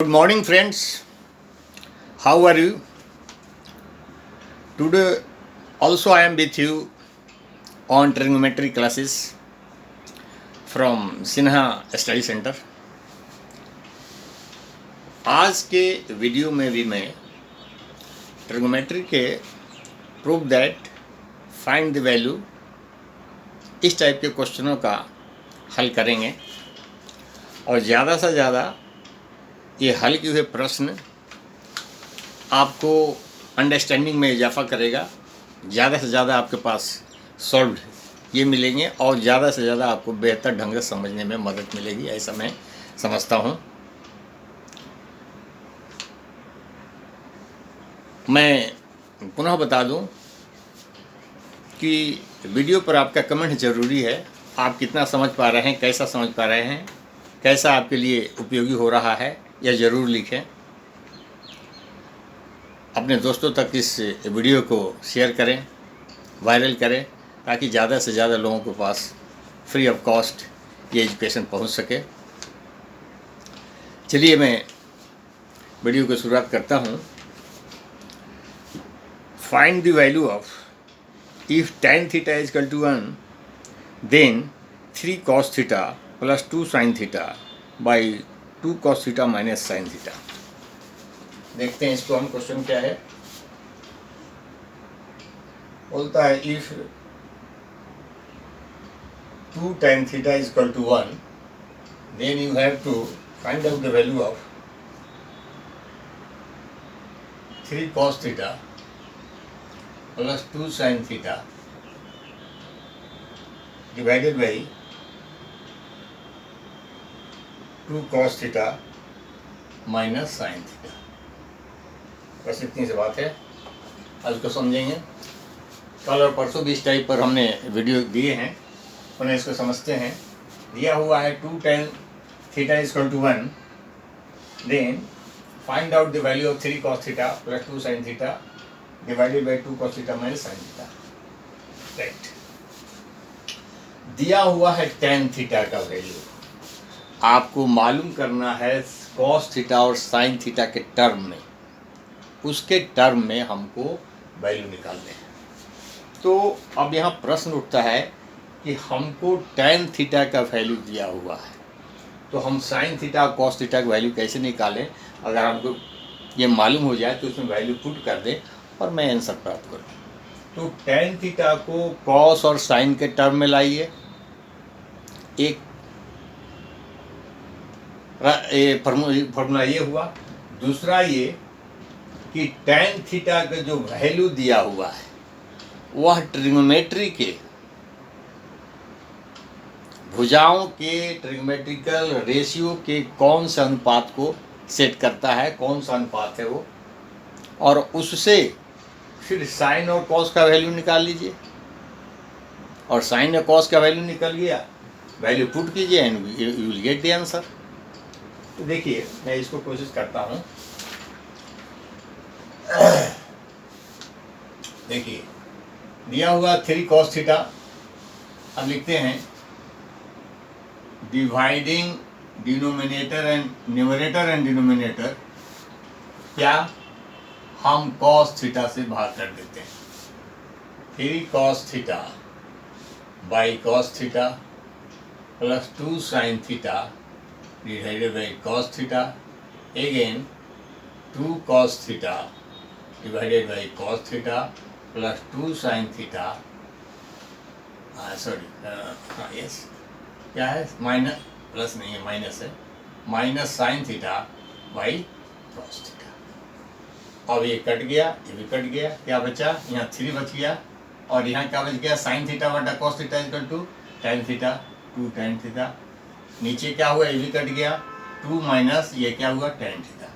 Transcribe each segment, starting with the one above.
Good morning, friends. How are you? Today, also, I am with you on trigonometry classes from Sinha study centre. आज के video में भी मैं trigonometry के prove that find the value इस type के क्वेश्चनों का हल करेंगे और ज़्यादा से ज़्यादा ये हल किए हुए प्रश्न आपको अंडरस्टैंडिंग में इजाफा करेगा. ज़्यादा से ज़्यादा आपके पास सॉल्व्ड ये मिलेंगे और ज़्यादा से ज़्यादा आपको बेहतर ढंग से समझने में मदद मिलेगी, ऐसा मैं समझता हूँ. मैं पुनः बता दूं कि वीडियो पर आपका कमेंट ज़रूरी है. आप कितना समझ पा रहे हैं, कैसा समझ पा रहे हैं, कैसा आपके लिए उपयोगी हो रहा है, यह ज़रूर लिखें. अपने दोस्तों तक इस वीडियो को शेयर करें, वायरल करें, ताकि ज़्यादा से ज़्यादा लोगों के पास फ्री ऑफ कॉस्ट ये एजुकेशन पहुंच सके. चलिए मैं वीडियो की शुरुआत करता हूं. Find the value of if tan theta is equal to 1 then 3 cos theta plus 2 sin theta by 2 cos theta minus sin theta. देखते हैं इसको हम क्वेश्चन क्या है. बोलता है if 2 tan theta is equal to 1 then you have to find out the value of 3 cos theta plus 2 sin theta divided by 2 cos theta minus sin theta. बस इतनी सी बात है. आज को समझेंगे. कल और परसों भी इस टाइप पर हमने वीडियो दिए हैं, उन्हें इसको समझते हैं. दिया हुआ है 2 tan theta is equal to 1 then find out the value of 3 cos theta plus 2 sin theta divided by 2 cos theta minus sin theta. Right. दिया हुआ है tan थीटा का वैल्यू. आपको मालूम करना है cos थीटा और sin थीटा के टर्म में, उसके टर्म में हमको वैल्यू निकालने हैं. तो अब यहाँ प्रश्न उठता है कि हमको tan थीटा का वैल्यू दिया हुआ है, तो हम sin थीटा और cos थीटा का वैल्यू कैसे निकालें. अगर हमको ये मालूम हो जाए तो उसमें वैल्यू पुट कर दें और मैं आंसर प्राप्त करूँ. तो tan थीटा को cos और sin के टर्म में लाइए. एक फॉर्मूला ये हुआ. दूसरा ये कि tan थीटा का जो वैल्यू दिया हुआ है वह ट्रिग्नोमेट्री के भुजाओं के ट्रिग्नोमेट्रिकल रेशियो के कौन से अनुपात को सेट करता है, कौन सा अनुपात है वो, और उससे फिर साइन और कॉस का वैल्यू निकाल लीजिए. और साइन और कॉस का वैल्यू निकल गया, वैल्यू पुट कीजिए and you will get the answer. तो देखिए मैं इसको कोशिश करता हूँ. देखिए दिया हुआ 3 cos थीटा. अब लिखते हैं dividing denominator and numerator and denominator. क्या हम cos थीटा से भाग कर देते हैं. 3 cos theta by cos theta plus 2 sin theta divided by cos theta again 2 cos theta divided by cos theta plus 2 sin theta. Yes क्या है, minus, plus नहीं है, माइनस है, minus sin theta by cos theta. अब ये cut गया, ये भी कट गया. क्या बचा, यहाँ 3 बच गया और यहाँ क्या बच गया, sin थीटा बटा cos theta equal to tan theta 2 tan theta. नीचे क्या हुआ, ये भी कट गया, 2 माइनस ये क्या हुआ tan थीटा.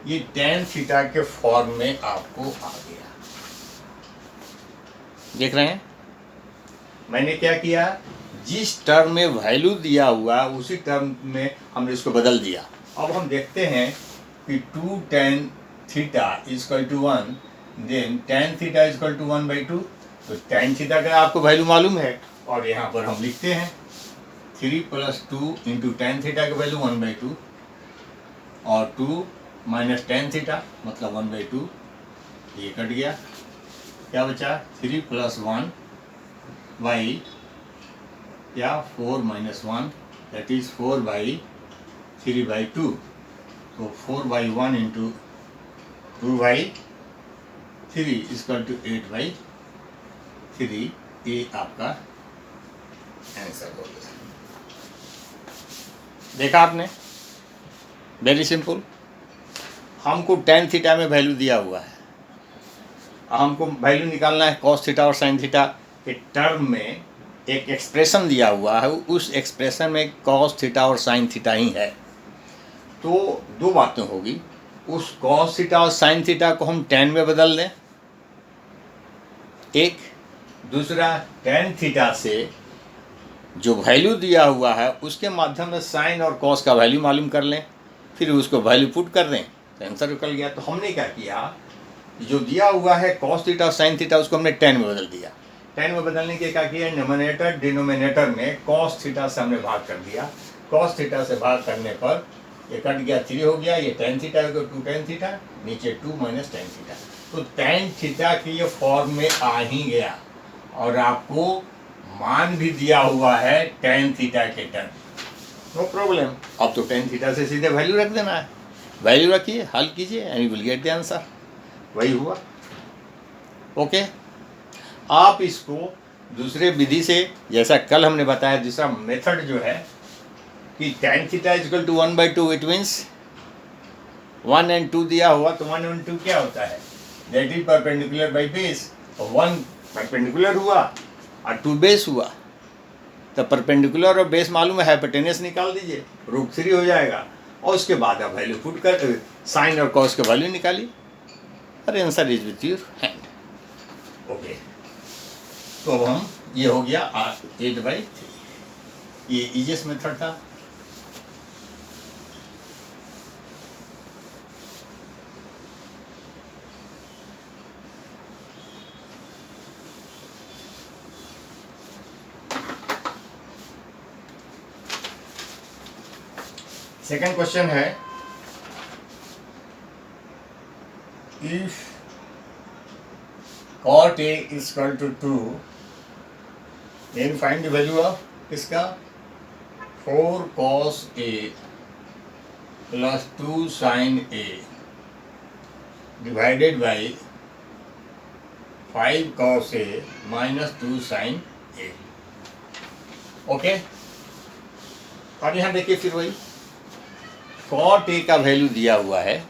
ये tan थीटा के फॉर्म में आपको आ गया. देख रहे हैं मैंने क्या किया, जिस टर्म में वैल्यू दिया हुआ उसी टर्म में हमने इसको बदल दिया. अब हम देखते हैं कि 2 tan theta is equal to 1 then tan theta is equal to 1/2. तो tan थीटा का आपको वैल्यू मालूम है और यहाँ पर हम लिखते हैं 3 + 2 इंटू tan थीटा का वैल्यू 1/2. और 2 माइनस टेन थीटा मतलब 1/2, ये कट गया, क्या बचा 3 + 1 बाई या 4 - 1 दैट इज 4/3/2, तो 4/1 इंटू 2/3 इक्वल टू 8/3, ये आपका आंसर हो गया। देखा आपने, वेरी सिंपल। हमको टेन थीटा में वैल्यू दिया हुआ है, हमको वैल्यू निकालना है कॉस थीटा और साइन थीटा के टर्म में। एक एक्सप्रेशन दिया हुआ है, उस एक्सप्रेशन में कॉस थीटा और साइन थीटा ही है। तो दो बातें होगी, उस कॉस थीटा और साइन थीटा को हम टेन में बदल दें, एक। दूसरा, टेन थीटा से जो वैल्यू दिया हुआ है उसके माध्यम से साइन और कॉस का वैल्यू मालूम कर लें, फिर उसको वैल्यू पुट कर दें तो आंसर निकल गया। तो हमने क्या किया, जो दिया हुआ है कॉस थीटा और साइन थीटा उसको हमने टेन में बदल दिया। टेन में बदलने के क्या किया, न्यूमरेटर डिनोमिनेटर में कॉस थीटा से हमने भाग कर दिया। कॉस थीटा से भाग करने पर ये कट गया, 3 हो गया, ये टेन थीटा हो गया, 2 टेन थीटा, नीचे 2 माइनस टेन थीटा। तो टेन थीटा की ये फॉर्म में आ ही गया और आपको मान भी दिया हुआ है टेन थीटा के टर्म, नो प्रॉब्लम। अब तो टेन थीटा से सीधे वैल्यू रख देना है, वैल्यू रखिए, हल कीजिए and you will get the answer. वही हुआ। ओके, आप इसको दूसरे विधि से, जैसा कल हमने बताया, दूसरा मेथड जो है कि tan theta equal to 1/2, it means 1 और 2 दिया हुआ, तो 1 और 2 क्या होता है, that is perpendicular by base. 1 perpendicular हुआ और 2 बेस हुआ, तो परपेंडिकुलर और बेस मालूम है, हाइपोटेनस निकाल दीजिए, √3 हो जाएगा, और उसके बाद आप वैल्यू पुट कर साइन और कॉस का वैल्यू निकालिए, और answer is with your hand. Okay, तो अब हम, ये हो गया 8/3, ये इजीएस्ट मेथड था। सेकंड क्वेश्चन है, if cot A is equal to 2, then find the value of इसका 4 cos A plus 2 sin A divided by 5 cos A minus 2 sin A। Okay, और यहाँ देखिए फिर वही cot A का वैल्यू दिया हुआ है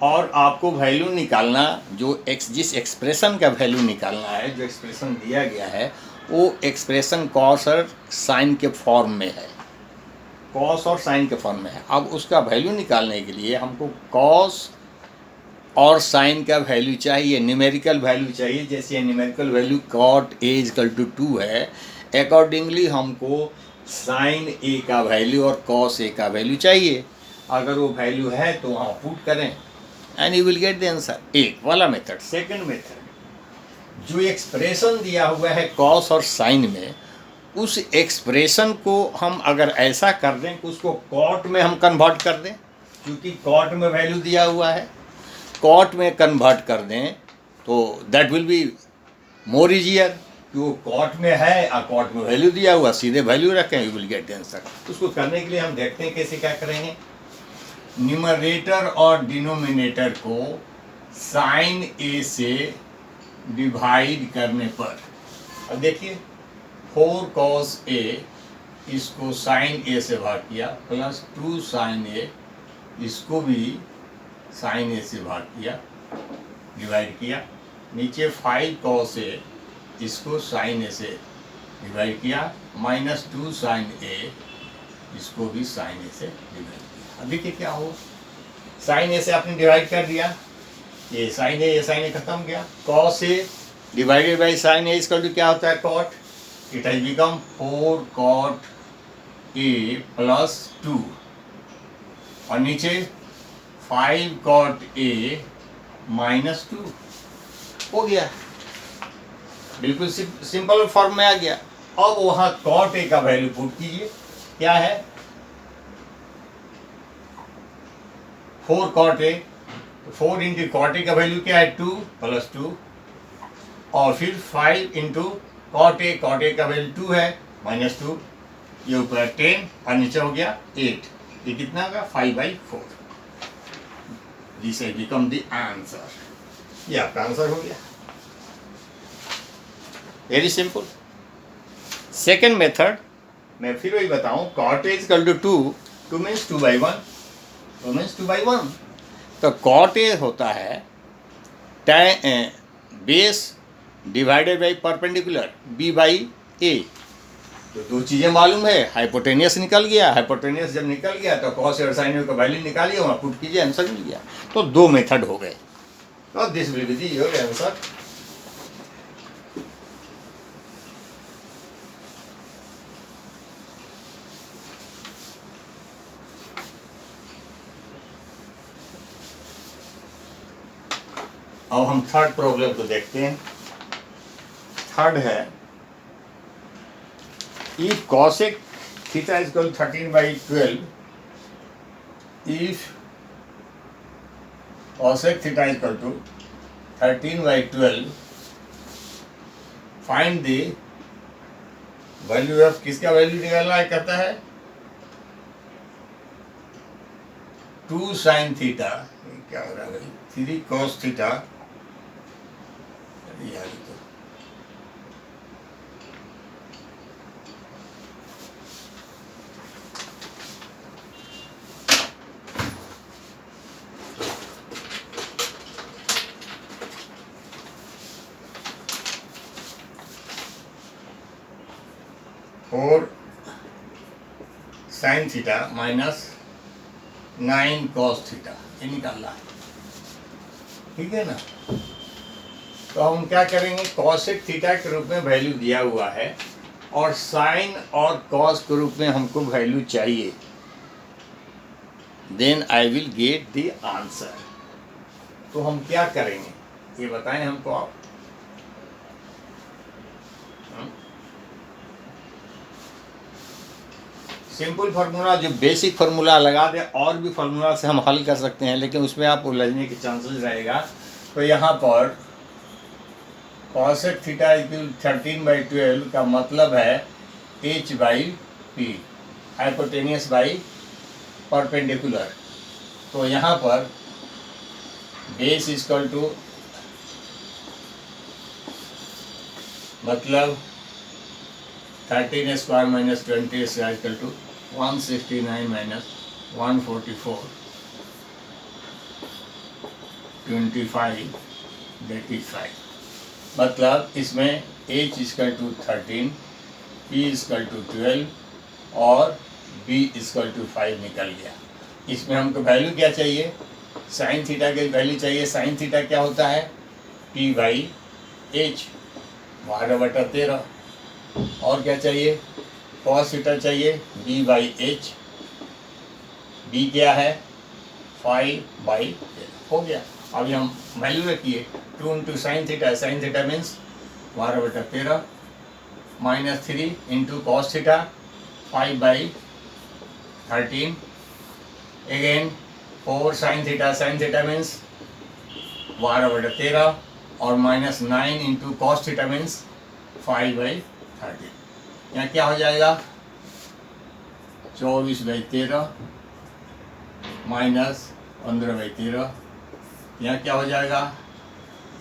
और आपको वैल्यू निकालना, जो जिस एक्सप्रेशन का वैल्यू निकालना है, जो एक्सप्रेशन दिया गया है वो एक्सप्रेशन कॉस और साइन के फॉर्म में है, कॉस और साइन के फॉर्म में है। अब उसका वैल्यू निकालने के लिए हमको कॉस और साइन का वैल्यू चाहिए, न्यूमेरिकल वैल्यू चाहिए। जैसे numerical value cot A equal to 2 है, अकॉर्डिंगली हमको साइन A का वैल्यू और cos A का वैल्यू चाहिए। अगर वो वैल्यू है तो वहाँ पुट करें and you will get the answer. एक वाला मेथड। सेकंड मेथड, जो एक्सप्रेशन दिया हुआ है कॉस और साइन में, उस एक्सप्रेशन को हम अगर ऐसा कर दें कि उसको कॉट में हम कन्वर्ट कर दें, क्योंकि कॉट में वैल्यू दिया हुआ है, कॉट में कन्वर्ट कर दें तो that will be more easier, कि वो कॉट में है और कॉट में वैल्यू दिया हुआ, सीधे वैल्यू रखें, you will get the answer. उसको करने के लिए हम देखते हैं कैसे क्या करेंगे। न्यूमरेटर और डिनोमिनेटर को साइन ए से डिवाइड करने पर, अब देखिए 4 cos A इसको साइन ए से भाग किया, प्लस 2 sin A इसको भी साइन ए से भाग किया, डिवाइड किया, नीचे 5 cos A इसको साइन ए से डिवाइड किया, माइनस 2 sin A इसको भी साइन ए से डिवाइड किया। अब देखिए क्या हो, साइन ए से आपने डिवाइड कर दिया, ये साइन ए खत्म हो गया, cos A divided by sine A equal to क्या होता है, cot, it has become 4 cot A plus 2, और नीचे 5 cot A माइनस 2 हो गया, बिल्कुल सिंपल फॉर्म में आ गया। अब वहाँ cot A का वैल्यू पुट कीजिए, क्या है 4 cot A, तो 4 इंटू कॉट ए का वैल्यू क्या है 2 + 2, और फिर 5 इंटू कॉट ए का वैल्यू 2 है -2, ये ऊपर 10 और नीचे हो गया 8, ये कितना होगा 5/4। This has become the answer, ये आपका आंसर हो गया। Very simple. सेकेंड मेथड मैं फिर वही बताऊं, कॉट ए = 2 मीन्स 2/1, 2 मीन्स 2/1। तो कॉट ए होता है base divided by perpendicular b/a। तो दो चीज़ें मालूम है, हाइपोटेनियस निकल गया, हाइपोटेनियस जब निकल गया तो कॉस और साइन का वैल्यू निकालिए, वहाँ पुट कीजिए, आंसर मिल गया। तो दो मेथड हो गए। तो this will be your answer. अब हम थर्ड प्रॉब्लम को देखते हैं। थर्ड है, if cosec theta is equal to 13/12, if cosec theta is equal to 13/12, find the value of, किसका वैल्यू निकालना है, कहता है 2 sin थीटा, क्या हो रहा है भाई, 3 cos थीटा, यार तो और साइन थीटा -9 cos थीटा, ये निकालना है, ठीक है ना। तो हम क्या करेंगे, कॉसेक थीटा के रूप में वैल्यू दिया हुआ है और साइन और कॉस के रूप में हमको वैल्यू चाहिए, then I will get the answer. तो हम क्या करेंगे ये बताएं हमको आप। सिंपल फार्मूला, जो बेसिक फार्मूला लगा दे, और भी फार्मूला से हम हल कर सकते हैं, लेकिन उसमें आप उलझने के चांसेस रहेगा। तो यहाँ पर cosec थीटा = 13/12 का मतलब है h/p, हाइपोटेनियस बाई परपेंडिकुलर। तो यहाँ पर बेस = मतलब 13² - 20² = 169 - 144, 25, that is 5। मतलब इसमें h = 13, p = 12 और b = 5 निकल गया। इसमें हमको वैल्यू क्या चाहिए, साइन थीटा की वैल्यू चाहिए। साइन थीटा क्या होता है, p/h, 12/13। और क्या चाहिए, कॉस थीटा चाहिए, b/h, b क्या है 5/13, हो गया। अभी हम वैल्यू रखिए, 2 into sine theta means 12/13 -3 into cos theta 5/13, again 4 sine theta means 12/13 और -9 इंटू कॉस थीटा मीन्स 5/13। यहाँ क्या हो जाएगा 24/13 -15/13। यहाँ क्या हो जाएगा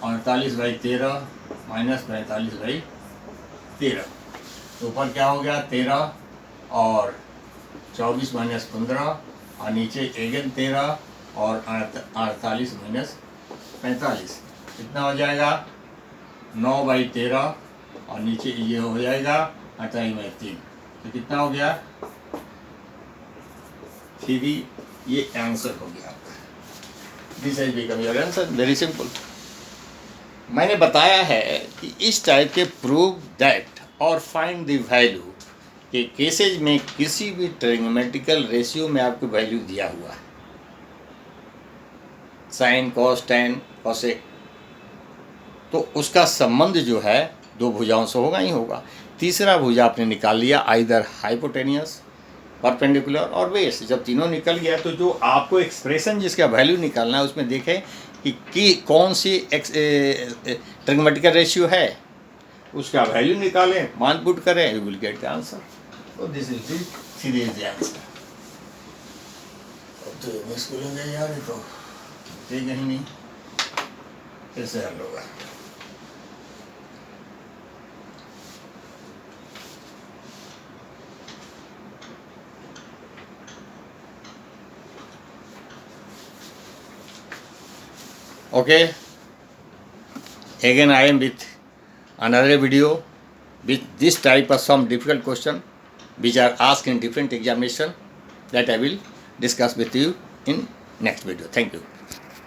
48/13 -45/13। तो ऊपर क्या हो गया 13 और 24 - 15 और नीचे अगेन 13 और 48 - 45। कितना हो जाएगा 9/13 और नीचे ये हो जाएगा 28/3। तो कितना हो गया 3। ये आंसर हो गया आपका। This has become your answer, very simple. मैंने बताया है कि इस टाइप के प्रूव दैट और फाइंड द वैल्यू के केसेज में किसी भी ट्रिग्नोमेट्रिकल रेशियो में आपको वैल्यू दिया हुआ है, साइन कॉस टैन कॉसेक, तो उसका संबंध जो है दो भुजाओं से होगा ही होगा। तीसरा भुजा आपने निकाल लिया, आइदर हाइपोटेनियस परपेंडिकुलर और बेस। जब तीनों निकल गया तो जो आपको एक्सप्रेशन जिसका वैल्यू निकालना है उसमें देखें कि कौन सी ट्रिग्नोमेट्रिकल रेशियो है, उसका वैल्यू निकालें, मान पुट करें, you will get the answer. तो this is the series answer. अब तो ये स्कूल में गए यार, तो ठीक है ही नहीं, कैसे हल होगा। Okay, again I am with another video with this type of some difficult question which are asked in different examination, that I will discuss with you in next video. Thank you.